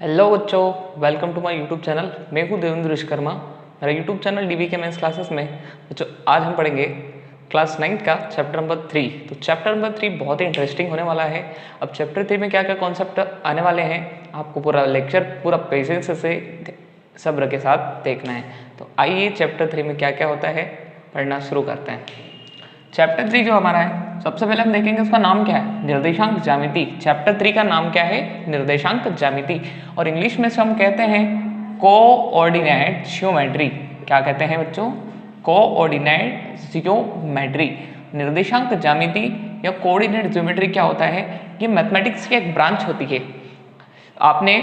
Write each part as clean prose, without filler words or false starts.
Hello बच्चों, welcome to my YouTube channel. मैं हूँ देवेंद्र विश्वकर्मा। मेरा यूट्यूब चैनल डीबी के मेंस क्लासेस में बच्चों आज हम पढ़ेंगे क्लास 9 का चैप्टर नंबर 3। तो चैप्टर नंबर 3 बहुत ही इंटरेस्टिंग होने वाला है। अब चैप्टर 3 में क्या क्या कॉन्सेप्ट आने वाले हैं आपको पूरा लेक्चर पूरा पेशेंस से सब्र के साथ देखना है। तो आइए चैप्टर 3 में क्या क्या होता है पढ़ना शुरू करते हैं। चैप्टर 3 जो हमारा है, सबसे पहले हम देखेंगे उसका नाम क्या है, निर्देशांक ज्यामिति। चैप्टर 3 का नाम क्या है, निर्देशांक ज्यामिति। और इंग्लिश में से हम कहते हैं कोऑर्डिनेट ज्योमेट्री। क्या कहते हैं बच्चों? Coordinate geometry. निर्देशांक ज्यामिति या कोऑर्डिनेट ज्योमेट्री क्या होता है? ये मैथमेटिक्स की एक ब्रांच होती है। आपने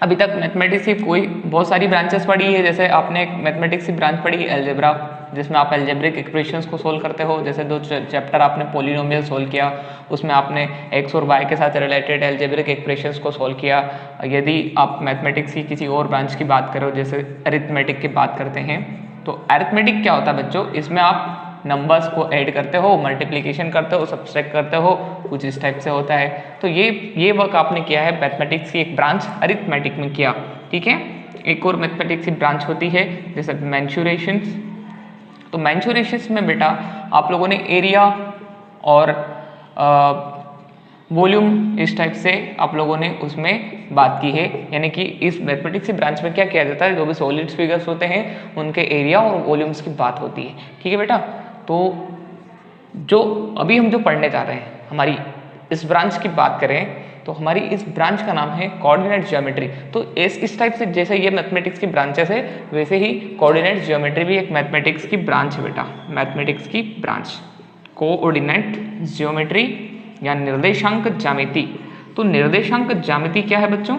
अभी तक मैथमेटिक्स की कोई बहुत सारी ब्रांचेस पढ़ी है। जैसे आपने एक मैथमेटिक्स की ब्रांच पढ़ी अलजेब्रा, जिसमें आप अलजेब्रिक इक्वेशंस को सोल्व करते हो। जैसे दो चैप्टर आपने पॉलिनोमियल सोल्व किया, उसमें आपने एक्स और वाई के साथ रिलेटेड अलजेब्रिक इक्वेशंस को सोल्व किया। यदि आप मैथमेटिक्स की किसी और ब्रांच की बात करो, जैसे अरिथमेटिक की बात करते हैं, तो अरिथमेटिक क्या होता है बच्चों? इसमें आप नंबर्स को ऐड करते हो, मल्टीप्लिकेशन करते हो, सब्सट्रैक्ट करते हो, कुछ इस टाइप से होता है। तो ये वर्क आपने किया है मैथमेटिक्स की एक ब्रांच अरिथमेटिक में किया। ठीक है। एक और मैथमेटिक्स की ब्रांच होती है जैसे मेंसुरेशंस। तो मेंसुरेशंस में बेटा आप लोगों ने एरिया और वॉल्यूम इस टाइप से आप लोगों ने उसमें बात की है। यानी कि इस मैथमेटिक्स की ब्रांच में क्या किया जाता है, जो भी सॉलिड्स फिगर्स होते हैं उनके एरिया और वॉल्यूम्स की बात होती है। ठीक है बेटा। तो जो अभी हम जो पढ़ने जा रहे हैं, हमारी इस ब्रांच की बात करें तो हमारी इस ब्रांच का नाम है कोऑर्डिनेट ज्योमेट्री। तो इस टाइप से जैसे ये मैथमेटिक्स की ब्रांचेस है, वैसे ही कोऑर्डिनेट ज्योमेट्री भी एक मैथमेटिक्स की ब्रांच है बेटा। मैथमेटिक्स की ब्रांच कोऑर्डिनेट ज्योमेट्री या निर्देशांक ज्यामिति। तो निर्देशांक ज्यामिति क्या है बच्चों?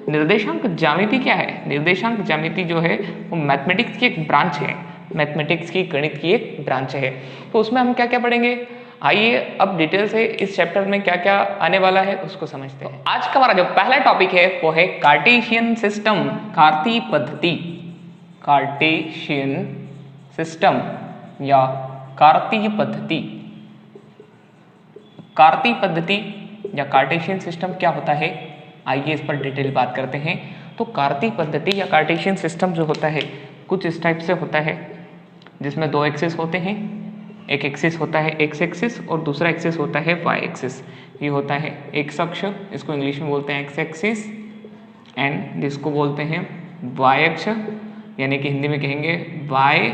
निर्देशांक ज्यामिति क्या है? निर्देशांक ज्यामिति जो है वो मैथमेटिक्स की एक ब्रांच है, मैथमेटिक्स की गणित की एक ब्रांच है। तो उसमें हम क्या क्या पढ़ेंगे, आइए अब डिटेल से इस चैप्टर में क्या क्या आने वाला है उसको समझते हैं। आज का हमारा जो पहला टॉपिक है वो है कार्टेशियन सिस्टम, कार्तीय पद्धति। कार्टेशियन सिस्टम या कार्तीय पद्धति। कार्तीय पद्धति या कार्टेशियन सिस्टम क्या होता है, आइए इस पर डिटेल बात करते हैं। तो कार्तीय पद्धति या कार्टेशियन सिस्टम जो होता है कुछ इस टाइप से होता है, जिसमें दो एक्सिस होते हैं। एक एक्सिस होता है एक्स एक्सिस और दूसरा एक्सिस होता है वाई एक्सिस। ये होता है एक्स अक्ष, इसको इंग्लिश में बोलते हैं एक्स एक्सिस, एंड जिसको बोलते हैं वाई अक्ष, यानी कि हिंदी में कहेंगे वाई,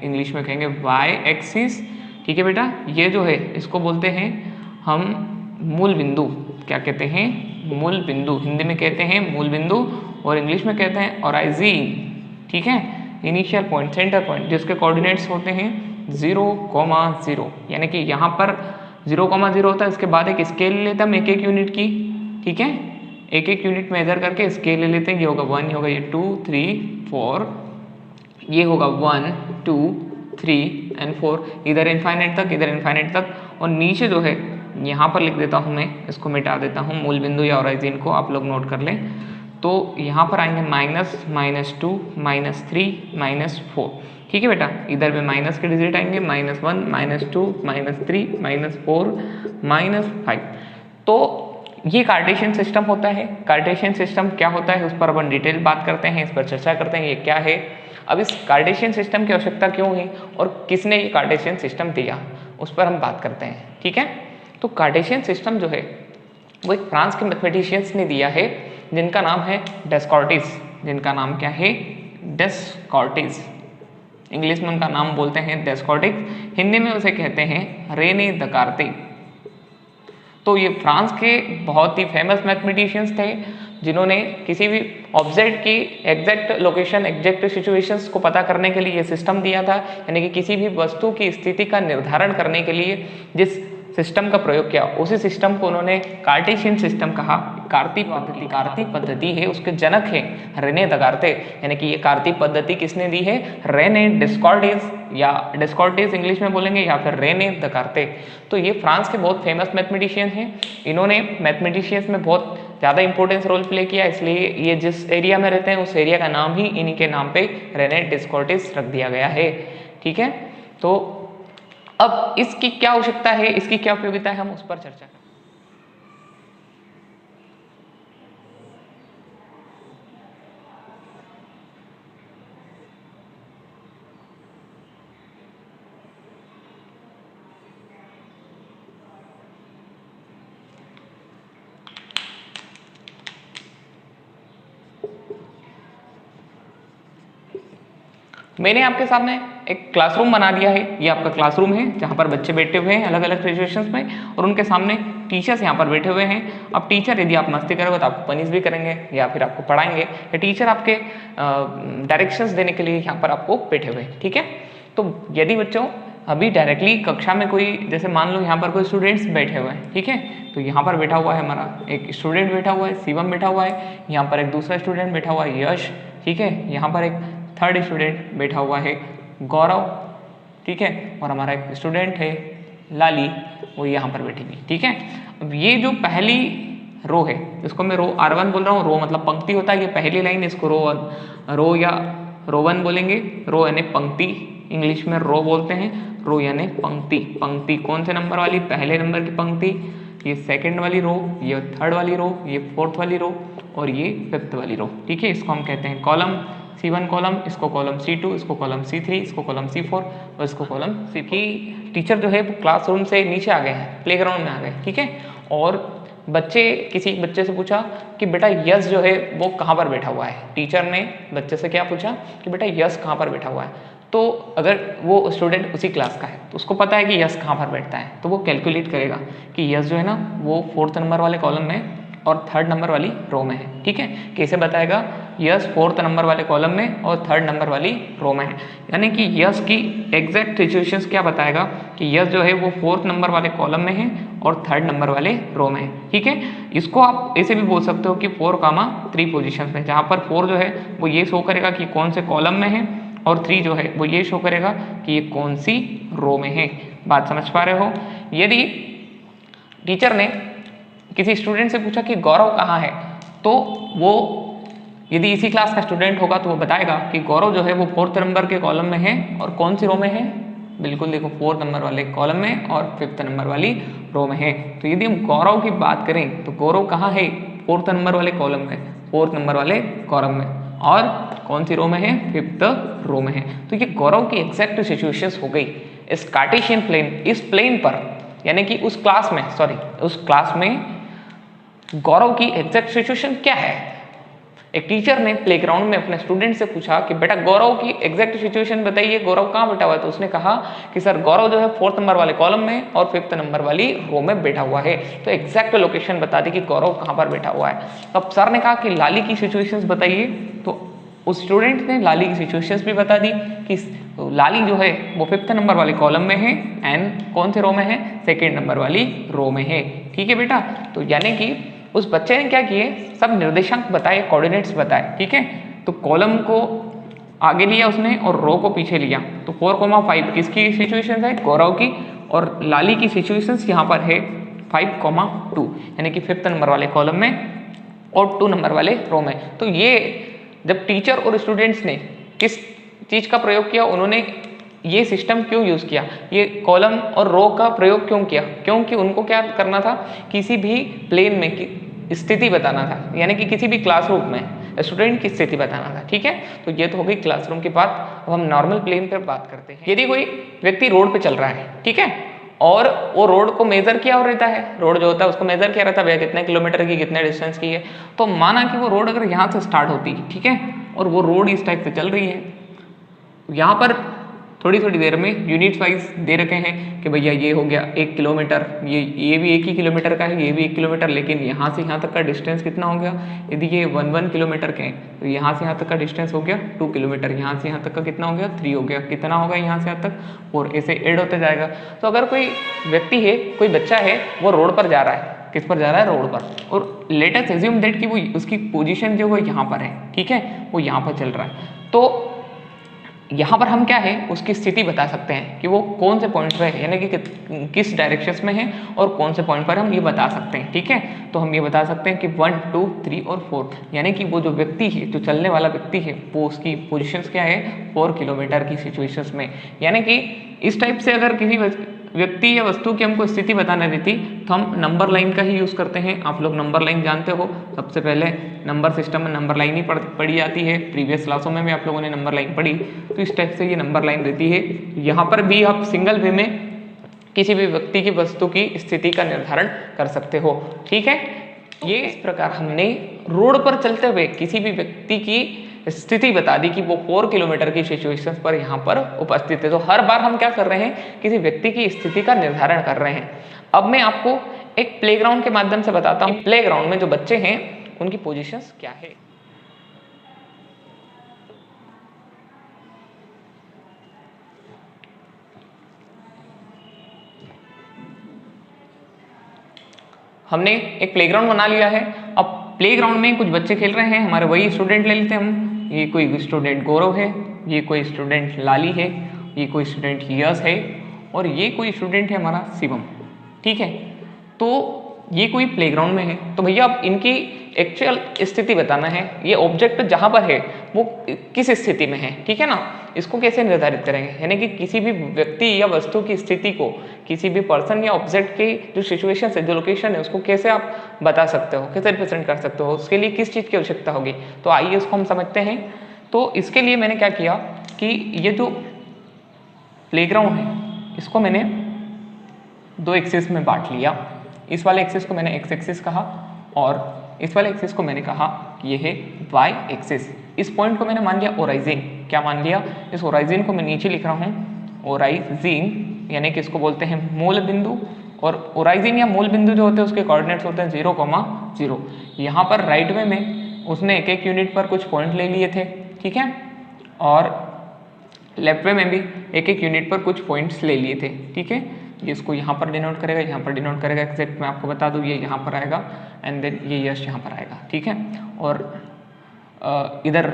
इंग्लिश में कहेंगे वाई एक्सिस। ठीक है बेटा। ये जो है इसको बोलते हैं हम मूल बिंदु। क्या कहते हैं? मूल बिंदु। हिंदी में कहते हैं मूल बिंदु और इंग्लिश में कहते हैं ओराइजिन। ठीक है। इनिशियल पॉइंट, सेंटर पॉइंट, जिसके कोऑर्डिनेट्स होते हैं 0,0, यानी कि यहाँ पर 0,0 होता है। इसके बाद एक स्केल लेते हैं हम एक एक यूनिट की। ठीक है। एक एक यूनिट मेजर करके स्केल ले लेते हैं। ये होगा 1, ये होगा ये 2, 3, 4, ये होगा 1, 2, 3 एंड 4, इधर इनफाइनाइट तक, इधर इनफाइनाइट तक। और नीचे जो है यहाँ पर लिख देता हूँ मैं, इसको मिटा देता हूँ, मूल बिंदु या ओराइजिन को आप लोग नोट कर लें। तो यहाँ पर आएंगे माइनस, -2, -3, -4। ठीक है बेटा। इधर में माइनस के डिजिट आएंगे, -1, -2, -3, -4, -5। तो ये कार्टेशियन सिस्टम होता है। कार्टेशियन सिस्टम क्या होता है उस पर अपन डिटेल बात करते हैं, इस पर चर्चा करते हैं ये क्या है। अब इस कार्टेशियन सिस्टम की आवश्यकता क्यों हुई और किसने ये कार्टेशियन सिस्टम दिया, उस पर हम बात करते हैं। ठीक है। तो कार्टेशियन सिस्टम जो है वो एक फ्रांस के मैथमेटिशियंस ने दिया है, जिनका नाम है डेस्कार्टिस। जिनका नाम क्या है? डेस्कार्टिस। इंग्लिश में उनका नाम बोलते हैं डेस्कार्टिस, हिंदी में उसे कहते हैं रेने दकार्ते। तो ये फ्रांस के बहुत ही फेमस मैथमेटिशियंस थे, जिन्होंने किसी भी ऑब्जेक्ट की एग्जैक्ट लोकेशन, एग्जैक्ट सिचुएशंस को पता करने के लिए ये सिस्टम दिया था। यानी कि किसी भी वस्तु की स्थिति का निर्धारण करने के लिए जिस सिस्टम का प्रयोग किया, उसी सिस्टम को उन्होंने कार्टेशियन सिस्टम कहा। कार्तीय पद्धति है, उसके जनक है रेने दकार्ते। यानी कि ये कार्तीय पद्धति किसने दी है? रेने डेस्कार्टिस, या डेस्कार्टिस इंग्लिश में बोलेंगे, या फिर रेने दकार्ते। तो ये फ्रांस के बहुत फेमस मैथमेटिशियन हैं। इन्होंने मैथमेटिशियंस में बहुत ज़्यादा इंपॉर्टेंस रोल प्ले किया, इसलिए ये जिस एरिया में रहते हैं उस एरिया का नाम ही इन्हीं के नाम पे रेने डेस्कार्टिस रख दिया गया है। ठीक है। तो अब इसकी क्या आवश्यकता है, इसकी क्या उपयोगिता है, हम उस पर चर्चा करें। मैंने आपके सामने एक क्लासरूम बना दिया है। ये आपका क्लासरूम है जहाँ पर बच्चे बैठे हुए हैं अलग अलग सिचुएशंस में, और उनके सामने टीचर्स यहाँ पर बैठे हुए हैं। अब टीचर यदि आप मस्ती करोगे तो आपको पनिश भी करेंगे या फिर आपको पढ़ाएंगे, या टीचर आपके डायरेक्शंस देने के लिए यहाँ पर आपको बैठे हुए हैं। ठीक है, तो यदि बच्चों अभी डायरेक्टली कक्षा में कोई, जैसे मान लो यहाँ पर कोई स्टूडेंट्स बैठे हुए हैं, ठीक है, तो यहाँ पर बैठा हुआ है हमारा एक स्टूडेंट बैठा हुआ है, शिवम बैठा हुआ है, यहाँ पर एक दूसरा स्टूडेंट बैठा हुआ है यश, ठीक है, यहाँ पर एक थर्ड स्टूडेंट बैठा हुआ है गौरव, ठीक है, और हमारा एक स्टूडेंट है लाली, वो यहाँ पर बैठेगी। ठीक है, अब ये जो पहली रो है इसको मैं रो R1 बोल रहा हूँ। रो मतलब पंक्ति होता है, ये पहली लाइन, इसको रो या रो1 बोलेंगे। रो यानी पंक्ति, इंग्लिश में रो बोलते हैं। रो यानी पंक्ति। पंक्ति कौन से नंबर वाली? पहले नंबर की पंक्ति। ये सेकंड वाली रो, ये थर्ड वाली रो, ये फोर्थ वाली रो, और ये फिफ्थ वाली रो। ठीक है, इसको हम कहते हैं कॉलम। C1 कॉलम, इसको कॉलम C2, इसको कॉलम C3, इसको कॉलम C4 और इसको कॉलम C। की टीचर जो है वो क्लासरूम से नीचे आ गए हैं, प्लेग्राउंड में आ गए। ठीक है, और किसी बच्चे से पूछा कि बेटा यश जो है वो कहाँ पर बैठा हुआ है। टीचर ने बच्चे से क्या पूछा कि बेटा यश कहाँ पर बैठा हुआ है। तो अगर वो स्टूडेंट उसी क्लास का है तो उसको पता है कि यश कहाँ पर बैठता है, तो वो कैलकुलेट करेगा कि यश जो है ना वो 4th नंबर वाले कॉलम में और 3rd नंबर वाली रो में है। ठीक है, कैसे बताएगा? यश 4th नंबर वाले कॉलम में और 3rd नंबर वाली रो में है। यानी कि यश की एग्जैक्ट सिचुएशंस क्या बताएगा कि यश जो है वो 4th नंबर वाले कॉलम में है और 3rd नंबर वाले रो में है। ठीक है, इसको आप ऐसे भी बोल सकते हो कि 4,3 पोजिशन में, जहाँ पर 4 जो है वो ये शो करेगा कि कौन से कॉलम में है, और 3 जो है वो ये शो करेगा कि ये कौन सी रो में है। बात समझ पा रहे हो? यदि टीचर ने किसी स्टूडेंट से पूछा कि गौरव कहाँ है, तो वो यदि इसी क्लास का स्टूडेंट होगा तो वो बताएगा कि गौरव जो है वो 4th नंबर के कॉलम में है, और कौन सी रो में है? बिल्कुल देखो, 4th नंबर वाले कॉलम में और 5th नंबर वाली रो में है। तो यदि हम गौरव की बात करें तो गौरव कहाँ है? 4th नंबर वाले कॉलम में, 4th नंबर वाले कॉलम में, और कौन सी रो में है? 5th रो में है। तो ये गौरव की एग्जैक्ट सिचुएशंस हो गई इस कार्टेशियन प्लेन, इस प्लेन पर, यानी कि उस क्लास में गौरव की एग्जैक्ट सिचुएशन क्या है। एक टीचर ने प्लेग्राउंड में अपने स्टूडेंट से पूछा कि बेटा गौरव की एग्जैक्ट सिचुएशन बताइए, गौरव कहाँ बैठा हुआ है। तो उसने कहा कि सर गौरव जो है 4th नंबर वाले कॉलम में और 5th नंबर वाली रो में बैठा हुआ है। तो एग्जैक्ट लोकेशन बता दी कि गौरव कहाँ पर बैठा हुआ है। अब सर ने कहा कि लाली की सिचुएशंस बताइए, तो उस स्टूडेंट ने लाली की सिचुएशंस भी बता दी कि लाली जो है वो 5th नंबर वाले कॉलम में है एंड कौन से रो में है? 2nd नंबर वाली रो में है। ठीक है बेटा, तो यानी कि उस बच्चे ने क्या किए, सब निर्देशांक बताए, कोऑर्डिनेट्स बताए। ठीक है, तो कॉलम को आगे लिया उसने और रो को पीछे लिया। तो 4,5 किसकी सिचुएशन है? गौरव की। और लाली की सिचुएशंस यहाँ पर है 5,2, यानी कि 5th नंबर वाले कॉलम में और 2 नंबर वाले रो में। तो ये जब टीचर और स्टूडेंट्स ने किस चीज़ का प्रयोग किया, उन्होंने ये सिस्टम क्यों यूज़ किया, ये कॉलम और रो का प्रयोग क्यों किया? क्योंकि उनको क्या करना था, किसी भी प्लेन में की स्थिति बताना था, यानी कि किसी भी क्लासरूम में स्टूडेंट की स्थिति बताना था। ठीक है, तो ये तो हो गई क्लासरूम की बात। अब हम नॉर्मल प्लेन पर बात करते हैं। यदि कोई व्यक्ति रोड पे चल रहा है, ठीक है, और वो रोड को मेजर किया हो रहता है, रोड जो होता है उसको मेजर किया रहता है, भैया कितने किलोमीटर की, कितने डिस्टेंस की है। तो माना कि वो रोड अगर यहाँ से स्टार्ट होती है, ठीक है, और वो रोड इस टाइप से चल रही है, यहाँ पर थोड़ी थोड़ी देर में यूनिट्स वाइज दे रखे हैं कि भैया ये हो गया 1 किलोमीटर, ये भी 1 ही किलोमीटर का है, ये भी 1 किलोमीटर, लेकिन यहाँ से यहाँ तक का डिस्टेंस कितना हो गया? यदि ये 1 किलोमीटर के हैं तो यहाँ से यहाँ तक का डिस्टेंस हो गया 2 किलोमीटर, यहाँ से यहाँ तक का कितना हो गया? 3 हो गया, कितना होगा यहाँ से यहाँ तक? और ऐसे ऐड होते जाएगा। तो अगर कोई व्यक्ति है, कोई बच्चा है, वो रोड पर जा रहा है, किस पर जा रहा है? रोड पर, और लेटेस्ट एज्यूम दैट कि वो उसकी पोजीशन जो वो यहाँ पर है, ठीक है, वो यहाँ पर चल रहा है। तो यहाँ पर हम क्या है, उसकी स्थिति बता सकते हैं कि वो कौन से पॉइंट पर है, यानी कि किस डायरेक्शन में है और कौन से पॉइंट पर हम ये बता सकते हैं। ठीक है, तो हम ये बता सकते हैं कि 1, 2, 3 और 4, यानी कि वो जो व्यक्ति है, जो चलने वाला व्यक्ति है, वो उसकी पोजीशंस क्या है? 4 किलोमीटर की सिचुएशंस में। यानी कि इस टाइप से अगर किसी व्यक्ति या वस्तु की हमको स्थिति बताना रहती तो हम नंबर लाइन का ही यूज़ करते हैं। आप लोग नंबर लाइन जानते हो, सबसे पहले नंबर सिस्टम में नंबर लाइन ही पढ़ी जाती है, प्रीवियस क्लासों में भी आप लोगों ने नंबर लाइन पढ़ी। तो इस टाइप से ये नंबर लाइन रहती है। यहाँ पर भी आप सिंगल वे में किसी भी व्यक्ति की वस्तु की स्थिति का निर्धारण कर सकते हो। ठीक है, ये इस प्रकार हमने रोड पर चलते हुए किसी भी व्यक्ति की स्थिति बता दी कि वो 4 किलोमीटर की सिचुएशन पर यहाँ पर उपस्थित है। तो हर बार हम क्या कर रहे हैं, किसी व्यक्ति की स्थिति का निर्धारण कर रहे हैं। अब मैं आपको एक प्लेग्राउंड के माध्यम से बताता हूँ प्लेग्राउंड में जो बच्चे हैं उनकी पोजीशंस क्या है। हमने एक प्लेग्राउंड बना लिया है। अब प्लेग्राउंड में कुछ बच्चे खेल रहे हैं, हमारे वही स्टूडेंट ले लेते हैं हम। ये कोई स्टूडेंट गौरव है, ये कोई स्टूडेंट लाली है, ये कोई स्टूडेंट यश है और ये कोई स्टूडेंट है हमारा शिवम। ठीक है, तो ये कोई प्लेग्राउंड में है। तो भैया अब इनकी एक्चुअल स्थिति बताना है, ये ऑब्जेक्ट जहां पर है वो किस स्थिति में है। ठीक है ना, इसको कैसे निर्धारित करेंगे, यानी कि किसी भी व्यक्ति या वस्तु की स्थिति को, किसी भी पर्सन या ऑब्जेक्ट की जो सिचुएशन है, जो लोकेशन है, उसको कैसे आप बता सकते हो, कैसे रिप्रेजेंट कर सकते हो, उसके लिए किस चीज़ की आवश्यकता होगी। तो आइए इसको हम समझते हैं। तो इसके लिए मैंने क्या किया कि ये जो प्लेग्राउंड है इसको मैंने 2 एक्सिस में बांट लिया। इस वाले एक्सिस को मैंने एक्स एक्सिस कहा और इस वाले एक्सिस को मैंने कहा कि ये है वाई एक्सिस। इस पॉइंट को मैंने मान लिया ओराइजिन। क्या मान लिया, इस ओराइजिन को मैं नीचे लिख रहा हूँ ओराइजिन, यानी कि इसको बोलते हैं मूल बिंदु। और ओराइजिन या मूल बिंदु जो होते हैं उसके कोऑर्डिनेट्स होते हैं 0,0। यहाँ पर राइट वे में उसने एक एक यूनिट पर कुछ पॉइंट ले लिए थे। ठीक है, और लेफ्ट वे में भी एक एक यूनिट पर कुछ पॉइंट्स ले लिए थे। ठीक है, ये इसको यहाँ पर डिनोट करेगा, यहाँ पर डिनोट करेगा। एक्सेप्ट मैं आपको बता दूँ, ये यहाँ पर आएगा एंड देन ये यश यहाँ पर आएगा। ठीक है, और इधर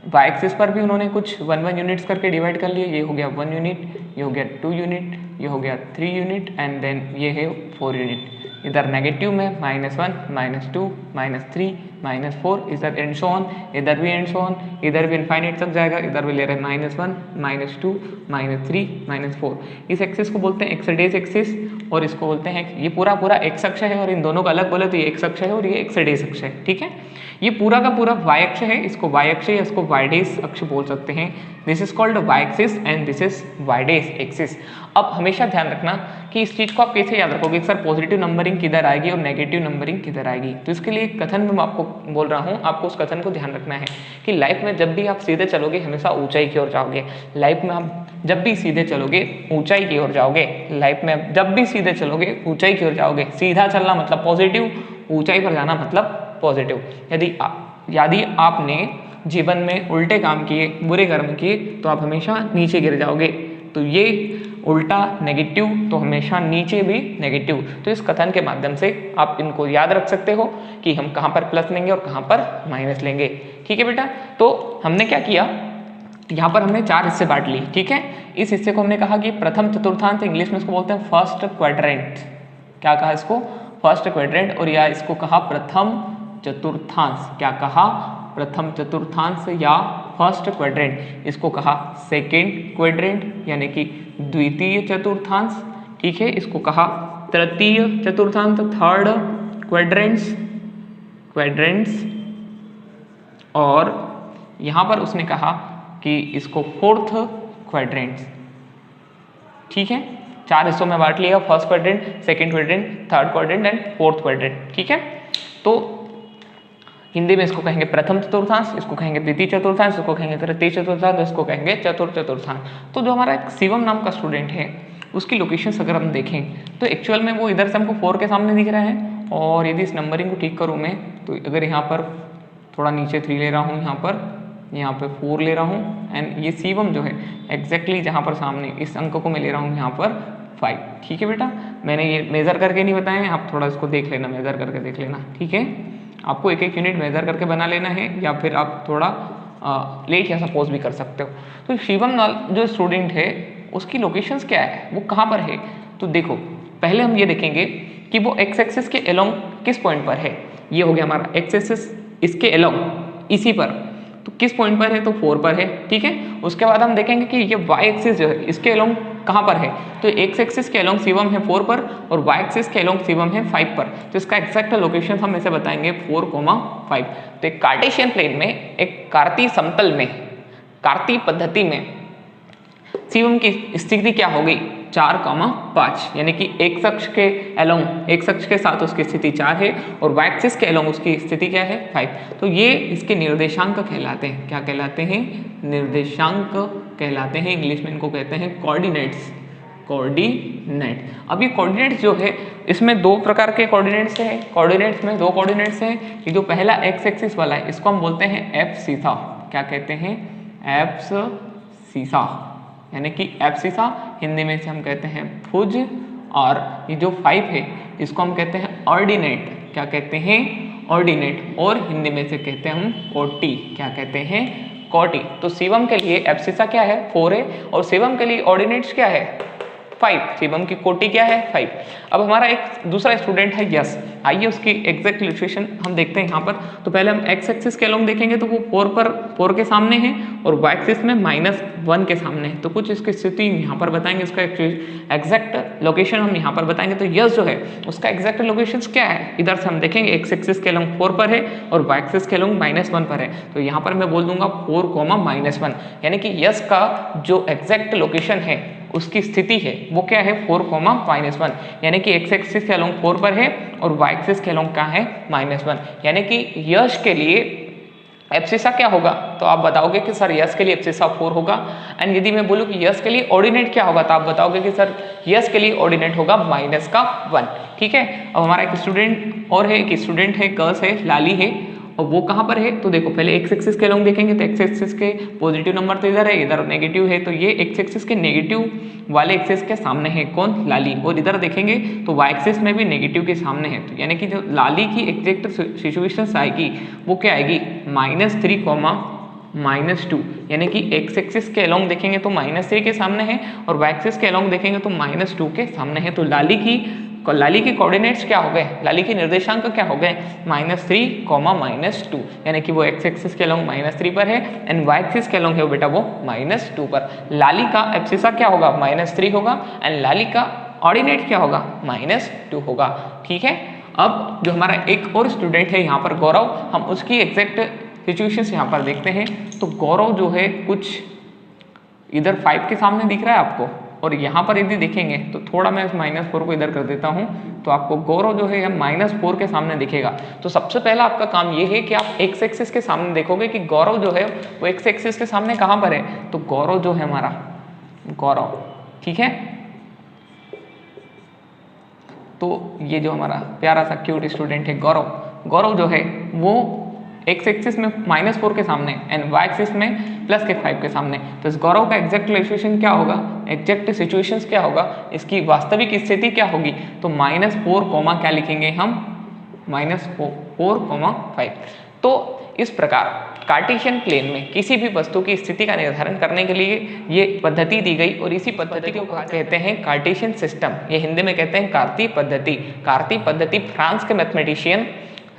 वाई एक्सिस पर भी उन्होंने कुछ 1 यूनिट्स करके डिवाइड कर लिए। ये हो गया 1 यूनिट, ये हो गया 2 यूनिट, ये हो गया 3 यूनिट एंड देन ये है 4 यूनिट। इधर नेगेटिव में -1, -2, -3, -4, इधर एंड सो ऑन, इधर भी एंड सो ऑन, इधर भी इनफाइनाइट तक जाएगा। इधर भी ले रहे हैं -1, -2, -3, -4। इस एक्सिस को बोलते हैं एक्स एक्सिस और इसको बोलते हैं, ये पूरा पूरा एक्स अक्ष है और इन दोनों का अलग बोले तो ये एक्स अक्ष है और ये एक्स अक्ष है। ठीक है, ये पूरा का पूरा वाई अक्ष है, इसको वाई अक्ष या इसको वाई डेस अक्ष बोल सकते हैं। This is called Y axis and this is Y dash axis. अब हमेशा ध्यान रखना कि इस चीज़ को आप कैसे याद रखोगे, सर पॉजिटिव नंबरिंग किधर आएगी और नेगेटिव नंबरिंग किधर आएगी। तो इसके लिए कथन में मैं आपको बोल रहा हूँ, आपको उस कथन को ध्यान रखना है कि लाइफ में जब भी आप सीधे चलोगे हमेशा ऊंचाई की ओर जाओगे। लाइफ में आप जब भी सीधे चलोगे ऊंचाई की ओर जाओगे। लाइफ में जब भी सीधे चलोगे ऊंचाई की ओर जाओगे। सीधा चलना मतलब पॉजिटिव, ऊंचाई पर जाना मतलब पॉजिटिव। यदि आपने जीवन में उल्टे काम किए, बुरे कर्म किए तो आप हमेशा नीचे गिर जाओगे। तो ये उल्टा नेगेटिव तो हमेशा नीचे भी नेगेटिव। तो इस कथन के माध्यम से आप इनको याद रख सकते हो कि हम कहाँ पर प्लस लेंगे और कहाँ पर माइनस लेंगे। ठीक है बेटा, तो हमने क्या किया, यहाँ पर हमने 4 हिस्से बांट लिए। ठीक है, इस हिस्से को हमने कहा कि प्रथम चतुर्थांश, इंग्लिश में इसको बोलते हैं फर्स्ट क्वाड्रेंट। क्या कहा इसको, फर्स्ट क्वाड्रेंट। और या इसको कहा प्रथम चतुर्थांश। क्या कहा, प्रथम चतुर्थांश या फर्स्ट क्वाड्रेंट। इसको कहा सेकेंड क्वाड्रेंट यानी कि द्वितीय चतुर्थांश। ठीक है, इसको कहा तृतीय चतुर्थांश, थर्ड क्वाड्रेंट्स। और यहाँ पर उसने कहा कि इसको फोर्थ क्वाड्रेंट्स। ठीक है, 4 हिस्सों में बांट लिया, first quadrant, second quadrant, third quadrant and fourth quadrant. ठीक है, तो हिंदी में इसको कहेंगे प्रथम चतुर्थांश, इसको कहेंगे द्वितीय चतुर्थांश, इसको कहेंगे तृतीय चतुर्थांश, इसको कहेंगे चतुर्थ चतुर्थांश। तो जो हमारा एक शिवम नाम का स्टूडेंट है उसकी लोकेशंस अगर हम देखें तो एक्चुअल में वो इधर से हमको 4 के सामने दिख रहा है। और यदि इस नंबरिंग को ठीक करूँ मैं तो अगर यहाँ पर थोड़ा नीचे 3 ले रहा हूँ, यहाँ पे 4 ले रहा हूँ एंड ये शिवम जो है एग्जैक्टली जहाँ पर सामने इस अंक को मैं ले रहा हूँ यहाँ पर 5। ठीक है बेटा, मैंने ये मेज़र करके नहीं बताए हैं, आप थोड़ा इसको देख लेना, मेज़र करके देख लेना। ठीक है, आपको एक एक यूनिट मेजर करके बना लेना है या फिर आप थोड़ा लेट या सपोज भी कर सकते हो। तो शिवम जो स्टूडेंट है उसकी लोकेशंस क्या है, वो कहाँ पर है। तो देखो पहले हम ये देखेंगे कि वो एक्स एक्सिस के अलोंग किस पॉइंट पर है। ये हो गया हमारा एक्स एक्सिस, इसके अलोंग इसी पर, तो किस पॉइंट पर है, तो 4 पर है। ठीक है, उसके बाद हम देखेंगे कि ये वाई एक्सिस जो है इसके अलोंग कहाँ पर है, तो एक्स एक्सिस के अलोंग शिवम है 4 पर और वाई एक्सिस के अलोंग शिवम है 5 पर। तो इसका एक्जैक्ट लोकेशन हम इसे बताएंगे 4,5। तो एक कार्टेशियन प्लेन में, एक कार्तीय समतल में, कार्तीय पद्धति में शिवम की स्थिति क्या होगी, 4,5, यानी कि एक्स अक्ष के अलोंग, एक्स अक्ष के साथ उसकी स्थिति 4 है और वाई एक्सिस के अलोंग उसकी स्थिति क्या है 5। तो ये इसके निर्देशांक कहलाते हैं। क्या कहलाते हैं? निर्देशांक कहलाते हैं। इंग्लिश में इनको कहते हैं कोऑर्डिनेट्स, कोऑर्डिनेट। अब ये कोऑर्डिनेट्स जो है इसमें दो प्रकार के कोऑर्डिनेट्स हैं। कोऑर्डिनेट्स में दो कोऑर्डिनेट्स हैं। ये जो पहला एक्स एक्सिस वाला है इसको हम बोलते हैं एब्सिसा। क्या कहते हैं? एब्सिसा, यानी कि एब्सिसा हिंदी में से हम कहते हैं भुज। और ये जो 5 है इसको हम कहते हैं ऑर्डिनेट। क्या कहते हैं? ऑर्डिनेट। और हिंदी में से कहते हैं हम कोटि। क्या कहते हैं? कोटि। तो शिवम के लिए एब्सिसा क्या है? 4 है और शिवम के लिए ऑर्डिनेट्स क्या है? 5। शिवम की कोटि क्या है? 5। अब हमारा एक दूसरा स्टूडेंट है यस। आइए उसकी एग्जैक्ट इलस्ट्रेशन हम देखते हैं यहाँ पर। तो पहले हम एक्स एक्सिस के अलोंग देखेंगे तो वो 4 के सामने है और वाई एक्सिस में -1 के सामने है। तो कुछ इसकी स्थिति यहाँ पर बताएंगे, इसका एग्जैक्ट लोकेशन हम यहाँ पर बताएंगे। तो यस जो है उसका एग्जैक्ट लोकेशन क्या है? इधर से हम देखेंगे एक्स एक्सिस के अलोंग 4 पर है और वाई एक्सिस के अलोंग -1 पर है। तो यहाँ पर मैं बोल दूंगा 4,-1, यानी कि यस का जो एग्जैक्ट लोकेशन है उसकी स्थिति है वो क्या है? 4,-1, यानी कि एक्स एक्सिस के अलोंग 4 पर है और वाई एक्सिस के अलोंग क्या है? -1, यानी कि यश के लिए एब्सिसा क्या होगा? तो आप बताओगे कि सर यस के लिए एब्सिसा 4 होगा। एंड यदि मैं बोलूँ कि यस के लिए ऑर्डिनेट क्या होगा तो आप बताओगे कि सर यस के लिए ऑर्डिनेट होगा -1। ठीक है। अब हमारा एक स्टूडेंट और है, एक स्टूडेंट है कस है, लाली है, और वो कहाँ पर है? तो देखो पहले एक्स एक्सिस के अलोंग देखेंगे तो एक्स एक्सिस के पॉजिटिव नंबर तो इधर है, इधर नेगेटिव है। तो ये एक्स एक्सिस के नेगेटिव वाले एक्सिस के सामने है कौन? लाली। और इधर देखेंगे तो वाई एक्सिस में भी नेगेटिव के सामने है। तो यानी कि जो लाली की एग्जैक्ट सिचुएशन आएगी वो क्या आएगी? -3, -2, यानी कि एक्स एक्सिस के अलोंग देखेंगे तो -3 के सामने है और वाई एक्सिस के अलोंग देखेंगे तो -2 के सामने है। तो लाली के कोऑर्डिनेट्स क्या हो गए? लाली के निर्देशांक क्या हो गए? -3, -2, यानी कि वो एक्स एक्सिस के अलोंग -3 पर है एंड वाई एक्सिस के अलोंग है बेटा वो -2 पर। लाली का एब्सिसा क्या होगा? -3 होगा एंड लाली का ऑर्डिनेट क्या होगा? -2 होगा। ठीक है। अब जो हमारा एक और स्टूडेंट है यहाँ पर गौरव, हम उसकी एग्जैक्ट सिचुएशंस यहाँ पर देखते हैं। तो गौरव जो है कुछ इधर 5 के सामने दिख रहा है आपको, और यहाँ पर यदि देखेंगे तो थोड़ा मैं -4 को इधर कर देता हूँ तो आपको गौरव जो है -4 के सामने दिखेगा। तो सबसे पहला आपका काम ये है कि आप एक्स एक्सिस के सामने देखोगे कि गौरव जो है वो एक्स एक्सिस के सामने कहाँ पर है। तो गौरव जो है हमारा गौरव, ठीक है। तो ये जो हमारा प्यारा सा क्यूट स्टूडेंट है गौरव, गौरव जो है वो एक्स एक्सिस में -4 के सामने एंड वाई एक्सिस में +5 के सामने। तो इस गौरव का एग्जैक्ट लोकेशन क्या होगा? एग्जैक्ट सिचुएशंस क्या होगा? इसकी वास्तविक स्थिति क्या होगी? तो -4, क्या लिखेंगे हम? -4,5। तो इस प्रकार कार्टेशियन प्लेन में किसी भी वस्तु की स्थिति का निर्धारण करने के लिए ये पद्धति दी गई और इसी पद्धति को कहते हैं कार्टेशियन सिस्टम। ये हिंदी में कहते हैं कार्तीय पद्धति। कार्तीय पद्धति फ्रांस के मैथमेटिशियन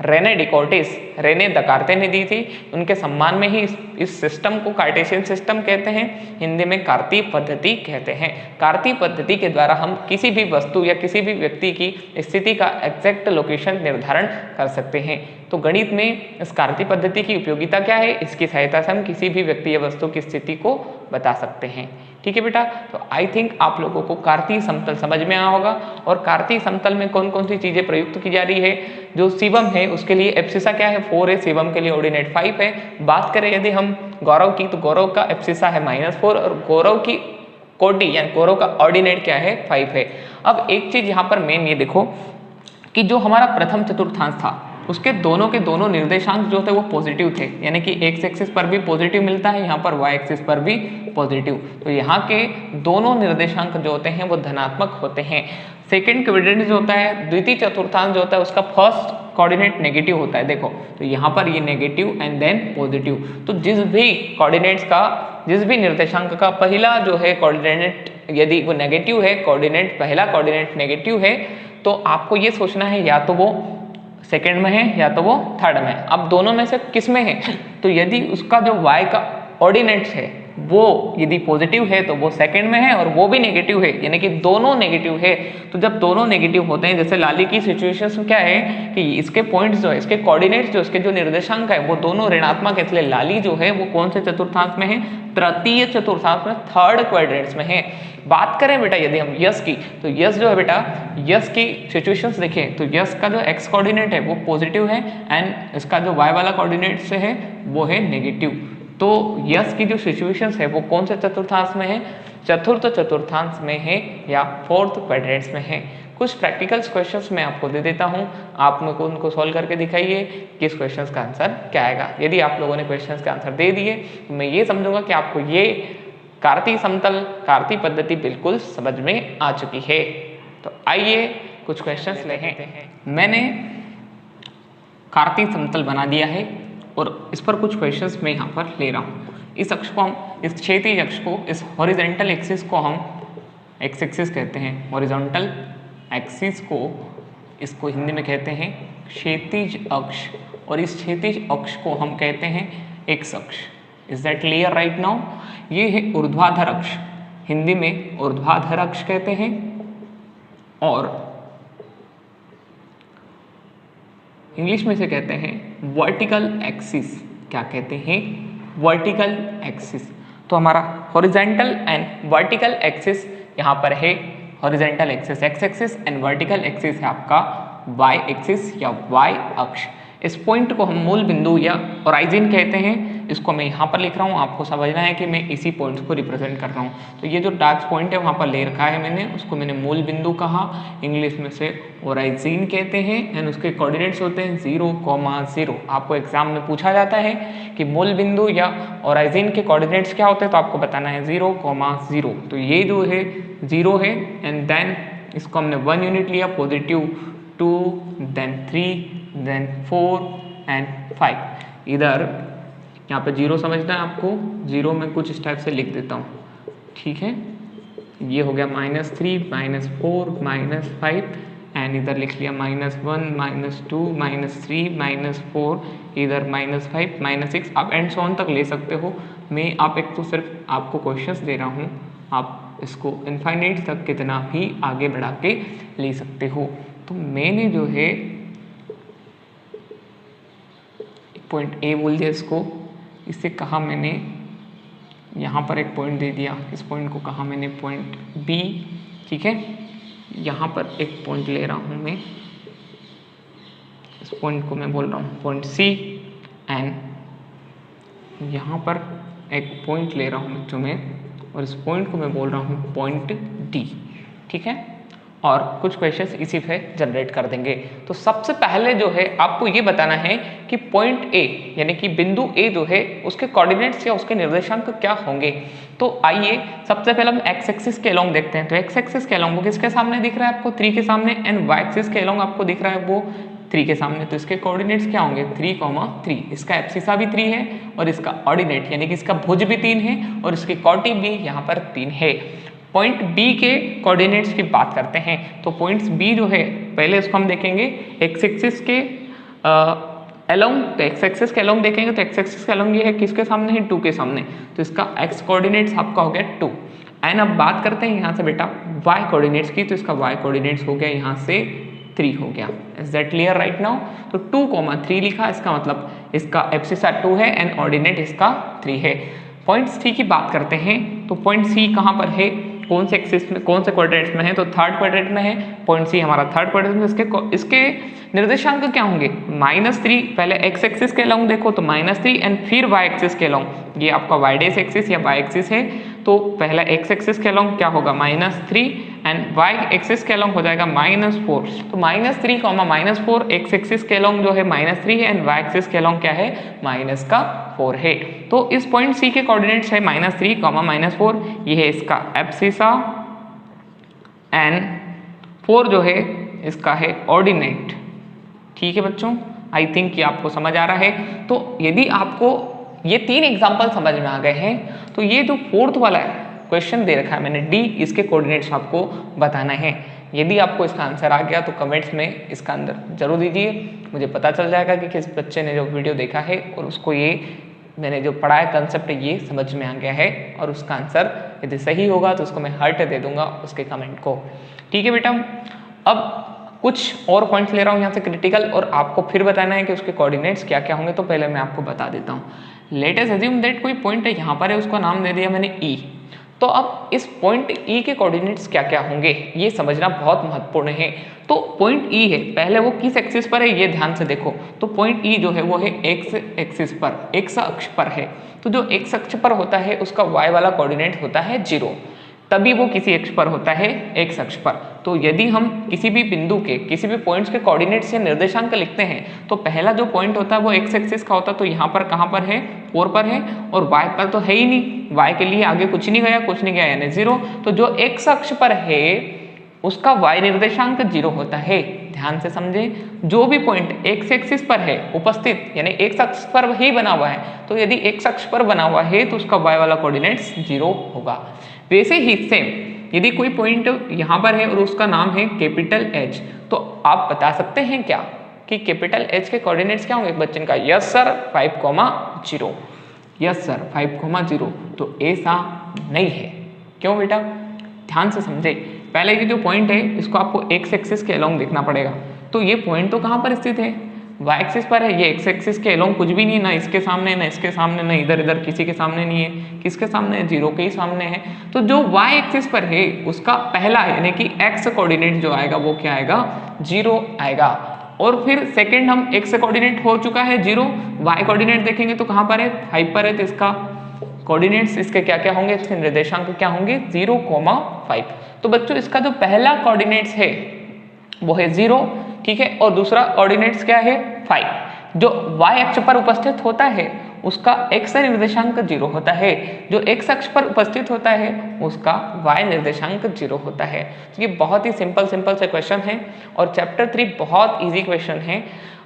रेने डिकोर्टिस, रेने दकार्ते ने दी थी। उनके सम्मान में ही इस सिस्टम को कार्टेशियन सिस्टम कहते हैं, हिंदी में कार्तीय पद्धति कहते हैं। कार्तीय पद्धति के द्वारा हम किसी भी वस्तु या किसी भी व्यक्ति की स्थिति का एग्जैक्ट लोकेशन निर्धारण कर सकते हैं। तो गणित में इस कार्तीय पद्धति की उपयोगिता क्या है? इसकी सहायता से हम किसी भी व्यक्ति या वस्तु की स्थिति को बता सकते हैं। ठीक है बेटा। तो आई थिंक आप लोगों को कार्तीय समतल समझ में आया होगा और कार्तीय समतल में कौन कौन सी चीजें प्रयुक्त की जा रही है। जो शिवम है उसके लिए एब्सिसा क्या है? 4 है। शिवम के लिए ऑर्डिनेट 5 है। बात करें यदि हम गौरव की, तो गौरव का एब्सिसा है -4 और गौरव की कोटि यानी गौरव का ऑर्डिनेट क्या है? 5 है। अब एक चीज यहाँ पर मेन ये देखो कि जो हमारा प्रथम चतुर्थांश था उसके दोनों के दोनों निर्देशांक जो थे वो पॉजिटिव थे, यानी कि एक्स एक्सिस पर भी पॉजिटिव मिलता है, यहाँ पर वाई एक्सिस पर भी पॉजिटिव। तो यहाँ के दोनों निर्देशांक जो होते हैं वो धनात्मक होते हैं। सेकंड क्वाड्रेंट जो होता है, द्वितीय चतुर्थांश जो होता है उसका फर्स्ट कोऑर्डिनेट नेगेटिव होता है। देखो तो यहाँ पर ये नेगेटिव एंड देन पॉजिटिव। तो जिस भी कोऑर्डिनेट्स का, जिस भी निर्देशांक का पहला जो है कोऑर्डिनेट यदि वो नेगेटिव है, कोऑर्डिनेट पहला कोऑर्डिनेट नेगेटिव है, तो आपको ये सोचना है या तो वो सेकेंड में है या तो वो थर्ड में। अब दोनों में से किस में है? तो यदि उसका जो y का ऑर्डिनेट्स है वो यदि पॉजिटिव है तो वो सेकंड में है, और वो भी नेगेटिव है यानी कि दोनों नेगेटिव है। तो जब दोनों नेगेटिव होते हैं, जैसे लाली की सिचुएशन में क्या है कि इसके पॉइंट्स जो है, इसके कोऑर्डिनेट्स जो, इसके जो निर्देशांक है वो दोनों ऋणात्मक है, इसलिए लाली जो है वो कौन से चतुर्थांश में है, तृतीय चतुर्थांश में, थर्ड क्वाड्रेंट्स में है। बात करें बेटा यदि हम यस की, तो यस जो है बेटा, यस की सिचुएशंस देखें तो यस का जो एक्स कोऑर्डिनेट है वो पॉजिटिव है एंड इसका जो वाई वाला कोऑर्डिनेट से है वो है नेगेटिव। तो यस की जो सिचुएशंस है वो कौन से चतुर्थांश में है, चतुर्थ चतुर्थांश में है या फोर्थ क्वाड्रेंट्स में है। कुछ प्रैक्टिकल्स क्वेश्चंस मैं आपको दे देता हूं, आप मेरे को उनको सॉल्व करके दिखाइए कि इस क्वेश्चंस का आंसर क्या आएगा। यदि आप लोगों ने क्वेश्चंस का आंसर दे दिए तो मैं ये समझूंगा कि आपको ये कार्तीय समतल, कार्तीय पद्धति बिल्कुल समझ में आ चुकी है। तो आइए कुछ क्वेश्चंस लेते हैं। मैंने कार्तीय समतल बना दिया है और इस पर कुछ क्वेश्चंस मैं यहाँ पर ले रहा हूँ। इस अक्ष को हम, इस क्षैतिज अक्ष को, इस हॉरिजॉन्टल एक्सिस को हम एक्स एक्सिस कहते हैं, हॉरिजॉन्टल एक्सिस को, इसको हिंदी में कहते हैं क्षैतिज अक्ष, और इस क्षैतिज अक्ष को हम कहते हैं एक्स अक्ष। Is that clear right now? ये है ऊर्ध्वाधर अक्ष, हिंदी में ऊर्ध्वाधर अक्ष कहते हैं, और इंग्लिश में से कहते हैं वर्टिकल एक्सिस। क्या कहते हैं? Vertical axis. तो हमारा हॉरिजॉन्टल एंड वर्टिकल एक्सिस यहाँ पर है, horizontal axis x axis and vertical axis है आपका वाई एक्सिस या वाई अक्ष। इस पॉइंट को हम मूल बिंदु या ओराइजिन कहते हैं। इसको मैं यहाँ पर लिख रहा हूँ, आपको समझना है कि मैं इसी पॉइंट्स को रिप्रेजेंट कर रहा हूँ। तो ये जो डार्क पॉइंट है वहाँ पर ले रखा है मैंने, उसको मैंने मूल बिंदु कहा, इंग्लिश में से ओराइजिन कहते हैं एंड उसके कोऑर्डिनेट्स होते हैं 0,0। आपको एग्जाम में पूछा जाता है कि मूल बिंदु या ओराइजिन के कोऑर्डिनेट्स क्या होते हैं, तो आपको बताना है 0,0। तो ये जो है 0 है एंड देन इसको हमने 1 यूनिट लिया, पॉजिटिव 2, देन 3, देन 4 एंड 5। इधर यहाँ पे 0 समझना है आपको, 0 में कुछ इस टाइप से लिख देता हूँ, ठीक है। ये हो गया -3, -4, -5 एंड इधर लिख लिया -1, -2, -3, -4, इधर -5, -6। आप एंड सो ऑन तक ले सकते हो। मैं आप एक तो सिर्फ आपको क्वेश्चंस दे रहा हूँ, आप इसको इनफाइनाइट तक कितना भी आगे बढ़ा के ले सकते हो। तो मैंने जो है पॉइंट ए बोल दिया इसको, इससे कहा मैंने यहाँ पर एक पॉइंट दे दिया, इस पॉइंट को कहा मैंने पॉइंट बी, ठीक है। यहाँ पर एक पॉइंट ले रहा हूँ मैं, इस पॉइंट को मैं बोल रहा हूँ पॉइंट सी, एंड यहाँ पर एक पॉइंट ले रहा हूँ बच्चों में, और इस पॉइंट को मैं बोल रहा हूँ पॉइंट डी, ठीक है। और कुछ क्वेश्चंस इसी पे जनरेट कर देंगे। तो सबसे पहले जो है आपको ये बताना है कि पॉइंट ए यानी कि बिंदु ए जो है उसके कोऑर्डिनेट्स या उसके निर्देशांक क्या होंगे। तो आइए सबसे पहले हम एक्स एक्सिस के अलोंग देखते हैं। तो एक्स एक्सिस के अलोंग वो किसके सामने दिख रहा है आपको? 3 के सामने, एंड वाई एक्सिस के अलोंग आपको दिख रहा है वो 3 के सामने। तो इसके कोऑर्डिनेट्स क्या होंगे? 3,3। इसका एब्सिसा भी 3 है और इसका ऑर्डिनेट यानी कि इसका भुज भी 3 है और इसकी कोटि भी यहाँ पर 3 है। पॉइंट बी के कोऑर्डिनेट्स की बात करते हैं। तो पॉइंट्स बी जो है पहले इसको हम देखेंगे एक्स एक्सिस के अलोंग। तो एक्स एक्सिस के अलोंग देखेंगे तो एक्स एक्सिस के अलोंग ये है किसके सामने है? 2 के सामने। तो इसका एक्स कोऑर्डिनेट्स आपका हो गया 2। एंड अब बात करते हैं यहाँ से बेटा वाई कोऑर्डिनेट्स की। तो इसका वाई कोऑर्डिनेट्स हो गया यहाँ से 3 हो गया। Is that clear right now? तो 2,3 लिखा, इसका मतलब इसका एब्सिसा 2 है एंड ऑर्डिनेट इसका 3 है। पॉइंट सी की बात करते हैं। तो पॉइंट सी कहाँ पर है? कौन से एक्सिस में, कौन से क्वाड्रेंट में है? तो थर्ड क्वाड्रेंट में है। पॉइंट सी हमारा थर्ड क्वाड्रेंट में। इसके निर्देशांक क्या होंगे? -3। पहले एक्स एक्सिस के अलोंग देखो तो -3 एंड फिर वाई एक्सिस के अलोंग। ये आपका वाई डेस एक्सिस या वाई एक्सिस है। तो पहला एक्स एक्सिस के अलोंग क्या होगा? -3 एंड वाई एक्सिस के अलोंग हो जाएगा -4। तो -3, -4 एक्स एक्सिस के अलोंग जो है -3 है एंड वाई एक्सिस के अलोंग क्या है? -4 है। तो इस पॉइंट सी के कोऑर्डिनेट्स है -3, -4। ये है इसका एब्सिसा एंड 4 जो है इसका है ऑर्डिनेट। ठीक है बच्चों, आई थिंक ये आपको समझ आ रहा है। तो यदि आपको ये 3 एग्जाम्पल समझ में आ गए हैं तो ये जो 4th वाला क्वेश्चन दे रखा है मैंने डी, इसके कोऑर्डिनेट्स आपको बताना है। यदि आपको इसका आंसर आ गया तो कमेंट्स में इसका आंसर जरूर दीजिए, मुझे पता चल जाएगा कि किस बच्चे ने जो वीडियो देखा है और उसको ये मैंने जो पढ़ा है कंसेप्ट ये समझ में आ गया है, और उसका आंसर यदि सही होगा तो उसको मैं हार्ट दे दूंगा उसके कमेंट को। ठीक है बेटा, अब कुछ और पॉइंट्स ले रहा हूँ यहाँ से क्रिटिकल, और आपको फिर बताना है कि उसके कोऑर्डिनेट्स क्या क्या होंगे। तो पहले मैं आपको बता देता हूँ। लेट अस अज्यूम दैट कोई पॉइंट है यहाँ पर है, उसका नाम दे दिया मैंने ई। तो अब इस पॉइंट ई के कोऑर्डिनेट्स क्या क्या होंगे ये समझना बहुत महत्वपूर्ण है। तो पॉइंट ई है, पहले वो किस एक्सिस पर है ये ध्यान से देखो। तो पॉइंट ई जो है वो है एक्स एक्सिस पर, एक्स अक्ष पर है। तो जो एक्स अक्ष पर होता है उसका वाई वाला कोऑर्डिनेट होता है 0, तभी वो किसी अक्ष पर होता है एक्स अक्ष पर। तो यदि हम किसी भी बिंदु के किसी भी पॉइंट्स के कोऑर्डिनेट्स या निर्देशांक लिखते हैं तो पहला जो पॉइंट होता है वो एक्स एक्सिस का होता है। तो यहाँ पर कहाँ पर है, 4 पर है, और वाई पर तो है ही नहीं, वाई के लिए आगे कुछ नहीं गया, कुछ नहीं गया यानी 0। तो जो एक्स अक्ष पर है उसका वाई निर्देशांक 0 होता है। ध्यान से समझे, जो भी पॉइंट एक्स एक्सिस पर है उपस्थित यानी एक्स अक्ष पर ही बना हुआ है, तो यदि एक्स अक्ष पर बना हुआ है तो उसका वाई वाला कोऑर्डिनेट्स 0 होगा। वैसे ही सेम यदि कोई पॉइंट यहाँ पर है और उसका नाम है कैपिटल एच, तो आप बता सकते हैं क्या कि कैपिटल एच के कोऑर्डिनेट्स क्या होंगे बच्चन का? Yes sir 5,0। Yes sir 5,0। तो ऐसा नहीं है। क्यों बेटा? ध्यान से समझे, पहले ये जो पॉइंट है इसको आपको एक्स एक्सिस के अलोंग देखना पड़ेगा। तो ये पॉइंट तो कहाँ पर स्थित है? वाई एक्सिस पर है। ये एक्स एक्सिस के अलोंग कुछ भी नहीं, ना इसके सामने ना इसके सामने, ना इधर इधर किसी के सामने नहीं है। किसके सामने है? 0 के ही सामने है। तो जो वाई एक्सिस पर है उसका पहला यानी कि एक्स कोऑर्डिनेट जो आएगा वो क्या आएगा? 0 आएगा। और फिर सेकंड हम एक्स कोऑर्डिनेट हो चुका है 0, वाई कोऑर्डिनेट देखेंगे तो कहाँ पर है? 5 पर है। तो इसका कोऑर्डिनेट्स इसके क्या क्या होंगे? इसके निर्देशांक क्या होंगे? 0,5। तो बच्चों इसका जो पहला कोऑर्डिनेट्स है वो है 0, ठीक है, और दूसरा कोऑर्डिनेट्स क्या है? 5। जो y अक्ष पर उपस्थित होता है उसका x निर्देशांक 0 होता है, जो x अक्ष पर उपस्थित होता है उसका y निर्देशांक 0 होता है। तो ये बहुत ही सिंपल से क्वेश्चन है, और चैप्टर 3 बहुत इजी क्वेश्चन है,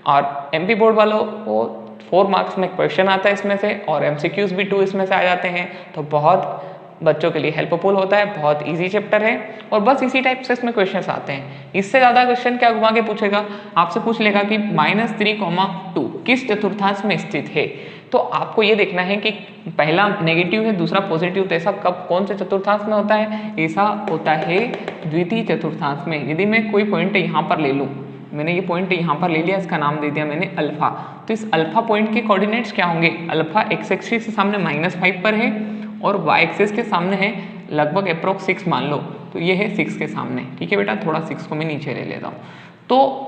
और एमपी बोर्ड वालों को 4 मार्क्स में क्वेश्चन आता है इसमें से, और एमसीक्यूज भी 2 इसमें से आ जाते हैं। तो बहुत बच्चों के लिए हेल्पफुल होता है, बहुत इजी चैप्टर है, और बस इसी टाइप से इसमें क्वेश्चंस आते हैं। इससे ज़्यादा क्वेश्चन क्या घुमा के पूछेगा? आपसे पूछ लेगा कि -3,2 किस चतुर्थांश में स्थित है। तो आपको ये देखना है कि पहला नेगेटिव है दूसरा पॉजिटिव, तो ऐसा कब कौन से चतुर्थांश में होता है? ऐसा होता है द्वितीय चतुर्थांश में। यदि मैं कोई पॉइंट यहाँ पर ले लूँ, मैंने ये पॉइंट यहाँ पर ले लिया, इसका नाम दे दिया मैंने अल्फा, तो इस अल्फा पॉइंट के कोऑर्डिनेट्स क्या होंगे? अल्फा एक्स एक्सिस के सामने -5 पर है और वाई एक्सिस के सामने है लगभग अप्रोक्स 6 मान लो, तो ये है 6 के सामने। ठीक है बेटा, थोड़ा 6 को मैं नीचे ले लेता हूँ। तो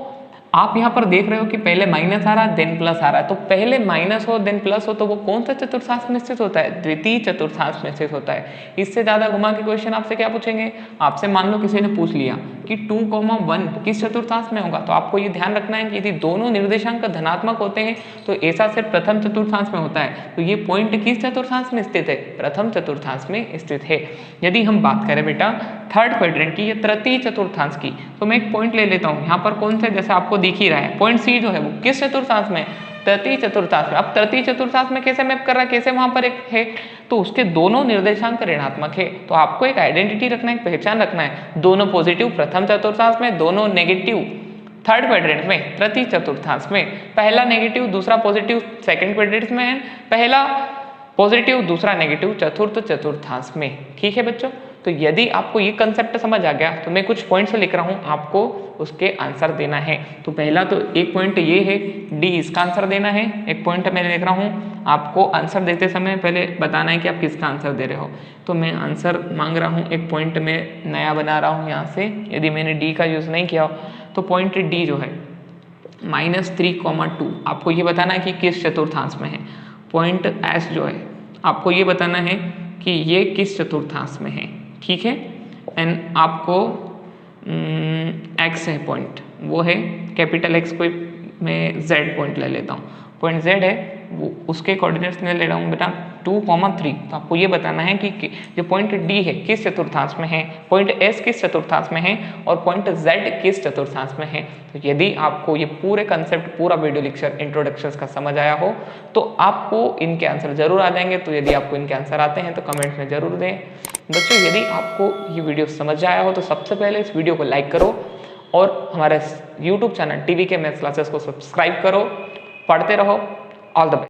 आप यहाँ पर देख रहे हो कि पहले माइनस आ रहा है देन प्लस आ रहा है। तो पहले माइनस हो देन प्लस हो तो वो कौन सा चतुर्थांश में स्थित होता है? द्वितीय चतुर्थांश में स्थित होता है। इससे ज्यादा घुमा के क्वेश्चन आपसे क्या पूछेंगे? आपसे मान लो किसी ने पूछ लिया कि 2,1 किस चतुर्थांश में होगा, तो आपको ये ध्यान रखना है कि यदि दोनों निर्देशांक धनात्मक होते हैं तो ऐसा सिर्फ प्रथम चतुर्थांश में होता है। तो ये पॉइंट किस चतुर्थांश में स्थित है? प्रथम चतुर्थांश में स्थित है। यदि हम बात करें बेटा थर्ड क्वाड्रेंट की या तृतीय चतुर्थांश की, तो मैं एक पॉइंट ले लेता हूँ यहाँ पर, कौन से? जैसे आपको दिख ही रहा है पॉइंट सी जो है वो किस चतुर्थांश में? तृतीय चतुर्थांश में। अब तृतीय चतुर्थांश में कैसे मैप कर रहा है, कैसे वहां पर एक है? तो उसके दोनों निर्देशांक ऋणात्मक है। तो आपको एक आइडेंटिटी रखना है, एक पहचान रखना है। दोनों पॉजिटिव प्रथम चतुर्थांश में, दोनों नेगेटिव थर्ड क्वाड्रेंट में, तृतीय चतुर्थांश में। पहला नेगेटिव दूसरा पॉजिटिव सेकंड क्वाड्रेंट में है, पहला पॉजिटिव दूसरा नेगेटिव चतुर्थ चतुर्थांश में। ठीक है बच्चों, तो यदि आपको ये कंसेप्ट समझ आ गया तो मैं कुछ पॉइंट्स लिख रहा हूँ, आपको उसके आंसर देना है। तो पहला तो एक पॉइंट ये है, डी इसका आंसर देना है। एक पॉइंट मैं लिख रहा हूँ, आपको आंसर देते समय पहले बताना है कि आप किसका आंसर दे रहे हो। तो मैं आंसर मांग रहा हूँ, एक पॉइंट में नया बना रहा हूँ यहाँ से, यदि मैंने डी का यूज़ नहीं किया हो। तो पॉइंट डी जो है -3,2 आपको ये बताना है कि किस चतुर्थांश में है। पॉइंट एस जो है आपको ये बताना है कि ये किस चतुर्थांश में है। ठीक है, एंड आपको एक्स है पॉइंट, वो है कैपिटल एक्स, कोई मैं जेड पॉइंट ले लेता हूँ। पॉइंट जेड है वो उसके कोऑर्डिनेट्स में ले रहा हूँ बेटा 2,3। तो आपको ये बताना है कि जो पॉइंट डी है किस चतुर्थांश में है, पॉइंट एस किस चतुर्थांश में है, और पॉइंट जेड किस चतुर्थांश में है। तो यदि आपको ये पूरे कंसेप्ट, पूरा वीडियो लेक्चर इंट्रोडक्शन का समझ आया हो तो आपको इनके आंसर जरूर आ जाएंगे। तो यदि आपको इनके आंसर आते हैं तो कमेंट में जरूर दें। बच्चों यदि आपको ये वीडियो समझ आया हो तो सबसे पहले इस वीडियो को लाइक करो और हमारे YouTube channel TVK maths classes को सब्सक्राइब करो। पढ़ते रहो। All the best.